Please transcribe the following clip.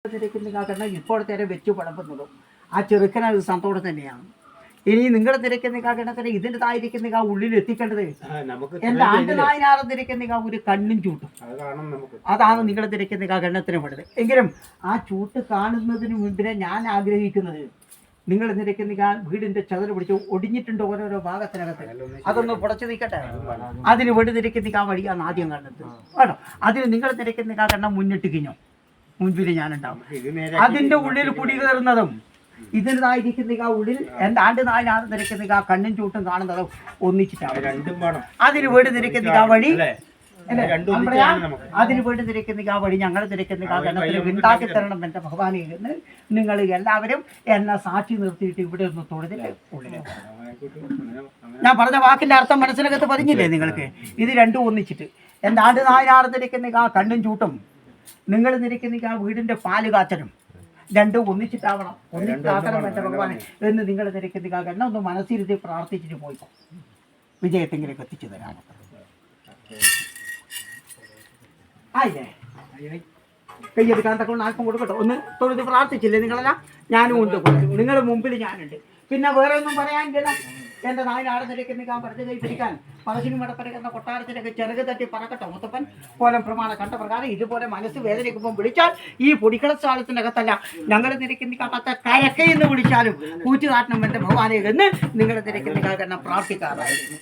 തിരക്കുന്ന ഇപ്പോഴത്തെ വെച്ച് പടമ്പുന്നതും ആ ചെറുക്കനത് സന്തോഷം തന്നെയാണ്. ഇനി നിങ്ങൾ തിരക്കുന്ന കാരണത്തിന് ഇതിൻ്റെതായിരിക്കുന്ന ഉള്ളിൽ എത്തിക്കേണ്ടത് എൻ്റെ ആണ്ട് നായനാറും തിരക്കുന്ന ഒരു കണ്ണും ചൂട്ടും അതാണ് നിങ്ങൾ തിരക്കുന്ന ഗണ്ണത്തിന് പെടുന്നത്. എങ്കിലും ആ ചൂട്ട് കാണുന്നതിന് മുൻപിനെ ഞാൻ ആഗ്രഹിക്കുന്നത് നിങ്ങൾ നിരക്കുന്ന വീടിന്റെ ചതുര പിടിച്ച് ഒടിഞ്ഞിട്ടുണ്ട് ഓരോരോ ഭാഗത്തിനകത്ത്, അതൊന്ന് പുടച്ചു നീക്കട്ടെ. അതിന് വേണ്ടി നിരക്കുന്ന വഴിയാണ് ആദ്യം കാണുന്നത് കേട്ടോ. അതിന് നിങ്ങൾ നിരക്കുന്ന കണ്ണം മുന്നിട്ട് കിഞ്ഞോ മുൻപിൽ ഞാനുണ്ടാവും. അതിന്റെ ഉള്ളിൽ കുടികയറുന്നതും ഇതിൻ്റെതായിരിക്കുന്ന ഉള്ളിൽ എൻ്റെ ആണ്ട് നായനാറ് നിരക്കുന്ന കണ്ണും ചൂട്ടും കാണുന്നതും ഒന്നിച്ചിട്ടാണ്. അതിന് വേണ്ടി നിരക്കുന്ന വഴി അതിന് വേണ്ടി തിരക്കുന്ന വഴി ഞങ്ങൾ തിരക്കുന്ന ഗണത്തിൽ ഉണ്ടാക്കി തരണം എൻ്റെ ഭഗവാനെ എന്ന് നിങ്ങൾ എല്ലാവരും എന്നെ സാക്ഷി നിർത്തിയിട്ട് ഇവിടെ ഒന്ന് തൊഴുതില്ല ഉള്ളിൽ. ഞാൻ പറഞ്ഞ വാക്കിന്റെ അർത്ഥം മനസ്സിനകത്ത് പതിഞ്ഞില്ലേ നിങ്ങൾക്ക്? ഇത് രണ്ടും ഒന്നിച്ചിട്ട് എൻ്റെ ആണ്ട് നായനാറ് തിരക്കുന്ന കണ്ണും ചൂട്ടും നിങ്ങൾ നിരക്കുന്ന വീടിന്റെ പാല് കാച്ചനും രണ്ടും ഒന്നിച്ചിട്ടാവണം. ഒന്നിച്ചാക്കണം എൻ്റെ ഭഗവാനെ എന്ന് നിങ്ങൾ നിരക്കുന്ന ഗണ്ണ ഒന്ന് മനസ്സിരുത്തി പ്രാർത്ഥിച്ചിട്ട് പോയി വിജയത്തെങ്കിലേക്ക് എത്തിച്ചു തരാം. ആയില്ലേ? കയ്യെടുക്കാൻ തക്കൊണ്ട് ആർക്കും കൊടുക്കട്ടോ. ഒന്ന് തൊഴുത് പ്രാർത്ഥിച്ചില്ലേ നിങ്ങളെല്ലാം? ഞാനും ഉണ്ട് കൂടെ, നിങ്ങളുടെ മുമ്പിൽ ഞാനുണ്ട്. പിന്നെ വേറെ ഒന്നും പറയാനില്ല. എൻ്റെ നായനാട് നിരക്കുന്ന പറഞ്ഞ കൈ പിടിക്കാൻ പറശ്ശിനി മടപ്പരക്കുന്ന കൊട്ടാരത്തിലൊക്കെ ചെറുക് തട്ടി പറക്കട്ടെ മുത്തപ്പൻ കോലം പ്രമാണം കണ്ട പ്രകാരം ഇതുപോലെ മനസ്സ് വേദനിക്കുമ്പോൾ വിളിച്ചാൽ ഈ പൊടിക്കളസ്ഥാനത്തിൻ്റെ അകത്തല്ല ഞങ്ങൾ നിരക്കുന്ന കത്ത കരക്കയെന്ന് വിളിച്ചാലും കൂറ്റുകാട്ടണം എൻ്റെ ഭഗവാനെ എന്ന് നിങ്ങൾ നിരക്കുന്ന കാരണം പ്രാർത്ഥിക്കാറായിരുന്നു.